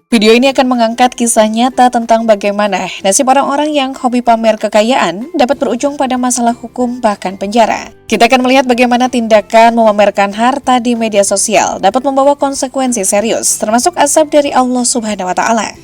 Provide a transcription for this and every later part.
Video ini akan mengangkat kisah nyata tentang bagaimana nasib orang-orang yang hobi pamer kekayaan dapat berujung pada masalah hukum bahkan penjara. Kita akan melihat bagaimana tindakan memamerkan harta di media sosial dapat membawa konsekuensi serius, termasuk azab dari Allah Subhanahu wa Ta'ala.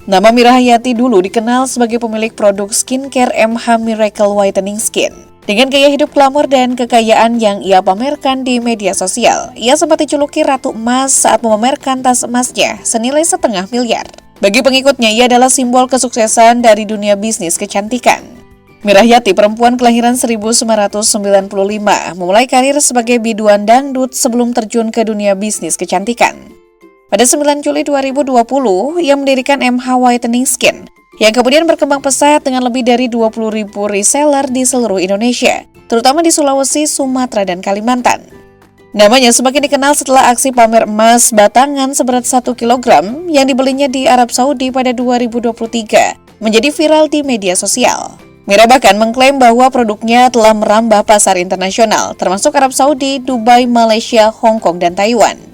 Nama Mira Hayati dulu dikenal sebagai pemilik produk skincare MH Miracle Whitening Skin. Dengan gaya hidup glamor dan kekayaan yang ia pamerkan di media sosial, ia sempat dijuluki Ratu Emas saat memamerkan tas emasnya senilai $500 miliar. Bagi pengikutnya, ia adalah simbol kesuksesan dari dunia bisnis kecantikan. Mira Hayati, perempuan kelahiran 1995, memulai karir sebagai biduan dangdut sebelum terjun ke dunia bisnis kecantikan. Pada 9 Juli 2020, ia mendirikan MH Whitening Skin, yang kemudian berkembang pesat dengan lebih dari 20.000 reseller di seluruh Indonesia, terutama di Sulawesi, Sumatera, dan Kalimantan. Namanya semakin dikenal setelah aksi pamer emas batangan seberat 1 kg yang dibelinya di Arab Saudi pada 2023 menjadi viral di media sosial. Mira bahkan mengklaim bahwa produknya telah merambah pasar internasional, termasuk Arab Saudi, Dubai, Malaysia, Hong Kong, dan Taiwan.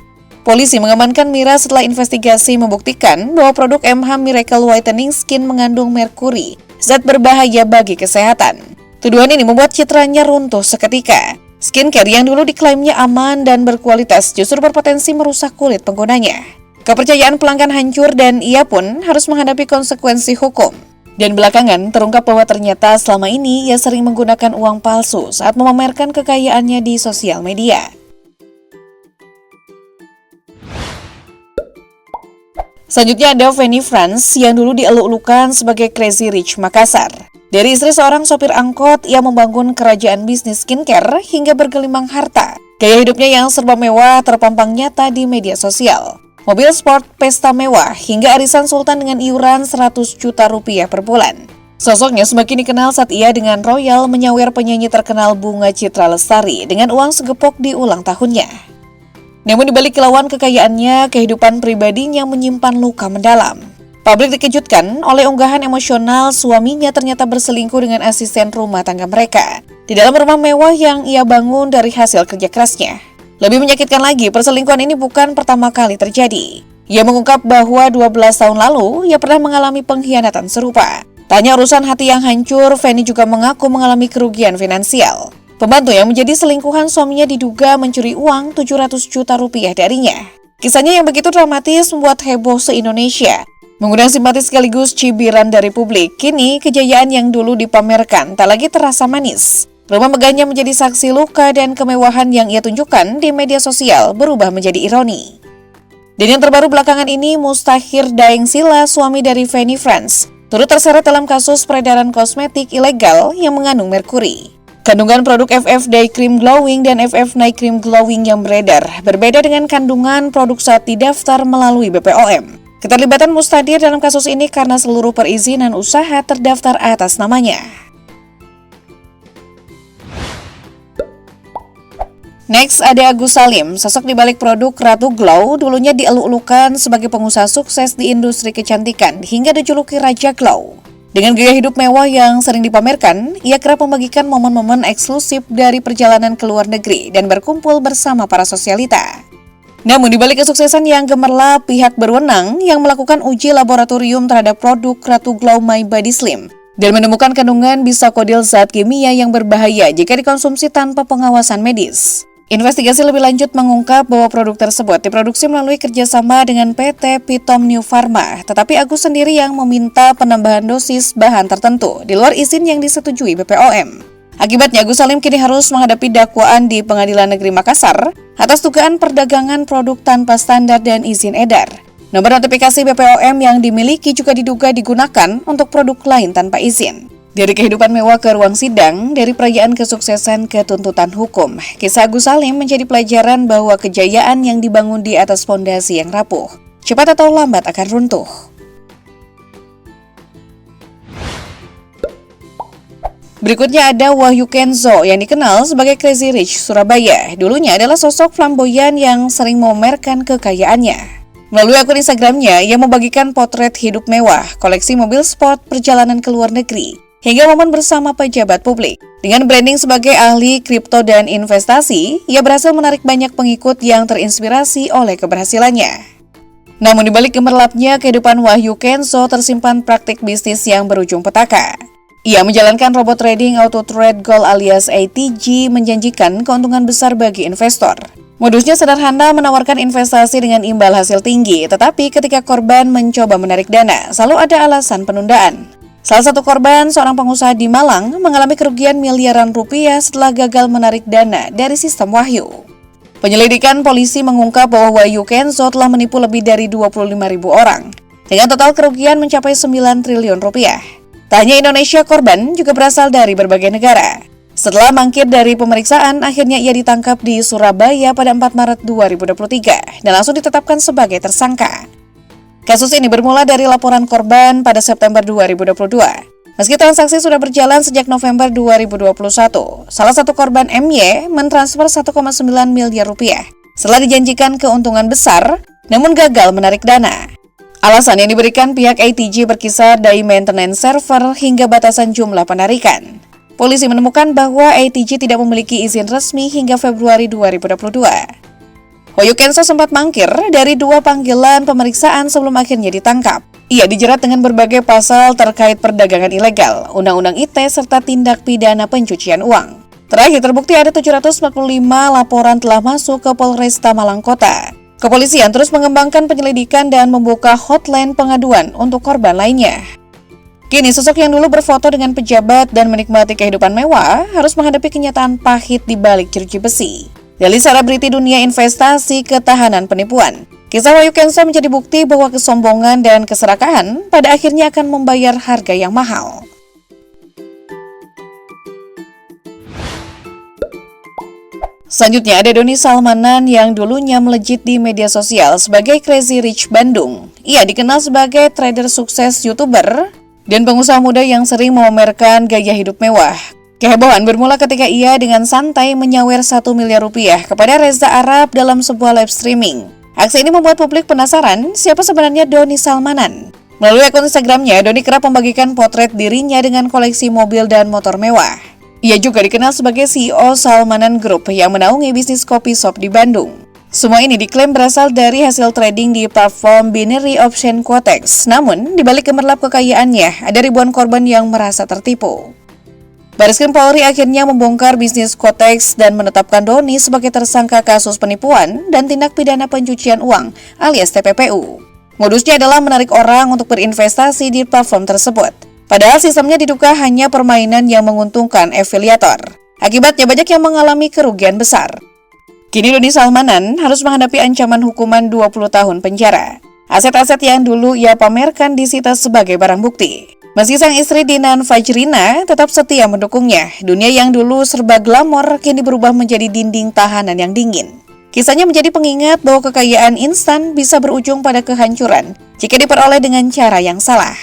Polisi mengamankan Mira setelah investigasi membuktikan bahwa produk MH Miracle Whitening Skin mengandung merkuri, zat berbahaya bagi kesehatan. Tuduhan ini membuat citranya runtuh seketika. Skincare yang dulu diklaimnya aman dan berkualitas justru berpotensi merusak kulit penggunanya. Kepercayaan pelanggan hancur dan ia pun harus menghadapi konsekuensi hukum. Dan belakangan terungkap bahwa ternyata selama ini ia sering menggunakan uang palsu saat memamerkan kekayaannya di sosial media. Selanjutnya ada Fanny Franz yang dulu dieluk-elukan sebagai Crazy Rich Makassar. Dari istri seorang sopir angkot, ia membangun kerajaan bisnis skincare hingga bergelimang harta. Gaya hidupnya yang serba mewah terpampang nyata di media sosial. Mobil sport, pesta mewah, hingga arisan sultan dengan iuran 100 juta rupiah per bulan. Sosoknya semakin dikenal saat ia dengan royal menyawer penyanyi terkenal Bunga Citra Lestari dengan uang segepok di ulang tahunnya. Namun dibalik kilauan kekayaannya, kehidupan pribadinya menyimpan luka mendalam. Publik dikejutkan oleh unggahan emosional suaminya ternyata berselingkuh dengan asisten rumah tangga mereka di dalam rumah mewah yang ia bangun dari hasil kerja kerasnya. Lebih menyakitkan lagi, perselingkuhan ini bukan pertama kali terjadi. Ia mengungkap bahwa 12 tahun lalu ia pernah mengalami pengkhianatan serupa. Tanya urusan hati yang hancur, Fanny juga mengaku mengalami kerugian finansial. Pembantu yang menjadi selingkuhan suaminya diduga mencuri uang 700 juta rupiah darinya. Kisahnya yang begitu dramatis membuat heboh se-Indonesia. Mengundang simpati sekaligus cibiran dari publik, kini kejayaan yang dulu dipamerkan tak lagi terasa manis. Rumah megahnya menjadi saksi luka dan kemewahan yang ia tunjukkan di media sosial berubah menjadi ironi. Dan yang terbaru belakangan ini, Mustahir Daeng Sila, suami dari Fanny Franz, turut terseret dalam kasus peredaran kosmetik ilegal yang mengandung merkuri. Kandungan produk FF Day Cream Glowing dan FF Night Cream Glowing yang beredar berbeda dengan kandungan produk saat didaftar melalui BPOM. Keterlibatan Mustahir dalam kasus ini karena seluruh perizinan usaha terdaftar atas namanya. Next ada Agus Salim, sosok dibalik produk Ratu Glow, dulunya dieluk-elukan sebagai pengusaha sukses di industri kecantikan hingga dijuluki Raja Glow. Dengan gaya hidup mewah yang sering dipamerkan, ia kerap membagikan momen-momen eksklusif dari perjalanan ke luar negeri dan berkumpul bersama para sosialita. Namun di balik kesuksesan yang gemerlap, pihak berwenang yang melakukan uji laboratorium terhadap produk Ratu Glow My Body Slim dan menemukan kandungan bisakodil zat kimia yang berbahaya jika dikonsumsi tanpa pengawasan medis. Investigasi lebih lanjut mengungkap bahwa produk tersebut diproduksi melalui kerjasama dengan PT Pitom New Pharma, tetapi Agus sendiri yang meminta penambahan dosis bahan tertentu di luar izin yang disetujui BPOM. Akibatnya Agus Salim kini harus menghadapi dakwaan di Pengadilan Negeri Makassar atas dugaan perdagangan produk tanpa standar dan izin edar. Nomor notifikasi BPOM yang dimiliki juga diduga digunakan untuk produk lain tanpa izin. Dari kehidupan mewah ke ruang sidang, dari perayaan kesuksesan ke tuntutan hukum, kisah Agus Salim menjadi pelajaran bahwa kejayaan yang dibangun di atas fondasi yang rapuh, cepat atau lambat akan runtuh. Berikutnya ada Wahyu Kenzo yang dikenal sebagai Crazy Rich Surabaya. Dulunya adalah sosok flamboyan yang sering memamerkan kekayaannya. Melalui akun Instagramnya, ia membagikan potret hidup mewah, koleksi mobil sport, perjalanan ke luar negeri, hingga momen bersama pejabat publik. Dengan branding sebagai ahli kripto dan investasi, ia berhasil menarik banyak pengikut yang terinspirasi oleh keberhasilannya. Namun di balik gemerlapnya kehidupan Wahyu Kenso tersimpan praktik bisnis yang berujung petaka. Ia menjalankan robot trading auto trade gold alias ATG menjanjikan keuntungan besar bagi investor. Modusnya sederhana, menawarkan investasi dengan imbal hasil tinggi, tetapi ketika korban mencoba menarik dana, selalu ada alasan penundaan. Salah satu korban, seorang pengusaha di Malang, mengalami kerugian miliaran rupiah setelah gagal menarik dana dari sistem Wahyu. Penyelidikan polisi mengungkap bahwa Wahyu Kenso telah menipu lebih dari 25.000 orang, dengan total kerugian mencapai 9 triliun rupiah. Tak hanya Indonesia, korban juga berasal dari berbagai negara. Setelah mangkir dari pemeriksaan, akhirnya ia ditangkap di Surabaya pada 4 Maret 2023 dan langsung ditetapkan sebagai tersangka. Kasus ini bermula dari laporan korban pada September 2022. Meski transaksi sudah berjalan sejak November 2021, salah satu korban MY mentransfer 1,9 miliar rupiah setelah dijanjikan keuntungan besar, namun gagal menarik dana. Alasan yang diberikan pihak ATG berkisar dari maintenance server hingga batasan jumlah penarikan. Polisi menemukan bahwa ATG tidak memiliki izin resmi hingga Februari 2022. Wahyu Kenso sempat mangkir dari 2 panggilan pemeriksaan sebelum akhirnya ditangkap. Ia dijerat dengan berbagai pasal terkait perdagangan ilegal, Undang-Undang ITE, serta tindak pidana pencucian uang. Terakhir terbukti ada 745 laporan telah masuk ke Polresta Malang Kota. Kepolisian terus mengembangkan penyelidikan dan membuka hotline pengaduan untuk korban lainnya. Kini sosok yang dulu berfoto dengan pejabat dan menikmati kehidupan mewah harus menghadapi kenyataan pahit di balik jeruji besi. Dari selebriti dunia investasi ke tahanan penipuan, kisah Wahyu Kenso menjadi bukti bahwa kesombongan dan keserakahan pada akhirnya akan membayar harga yang mahal. Selanjutnya ada Doni Salmanan yang dulunya melejit di media sosial sebagai Crazy Rich Bandung. Ia dikenal sebagai trader sukses, YouTuber, dan pengusaha muda yang sering memamerkan gaya hidup mewah. Kehebohan bermula ketika ia dengan santai menyawer 1 miliar rupiah kepada Reza Arab dalam sebuah live streaming. Aksi ini membuat publik penasaran siapa sebenarnya Doni Salmanan. Melalui akun Instagramnya, Doni kerap membagikan potret dirinya dengan koleksi mobil dan motor mewah. Ia juga dikenal sebagai CEO Salmanan Group yang menaungi bisnis kopi shop di Bandung. Semua ini diklaim berasal dari hasil trading di platform binary option Quotex. Namun, di balik gemerlap kekayaannya, ada ribuan korban yang merasa tertipu. Bareskrim Polri akhirnya membongkar bisnis Quotex dan menetapkan Doni sebagai tersangka kasus penipuan dan tindak pidana pencucian uang alias TPPU. Modusnya adalah menarik orang untuk berinvestasi di platform tersebut. Padahal sistemnya diduga hanya permainan yang menguntungkan afiliator. Akibatnya banyak yang mengalami kerugian besar. Kini Doni Salmanan harus menghadapi ancaman hukuman 20 tahun penjara. Aset-aset yang dulu ia pamerkan disita sebagai barang bukti. Meski sang istri Dinan Fajrina tetap setia mendukungnya, dunia yang dulu serba glamor kini berubah menjadi dinding tahanan yang dingin. Kisahnya menjadi pengingat bahwa kekayaan instan bisa berujung pada kehancuran jika diperoleh dengan cara yang salah.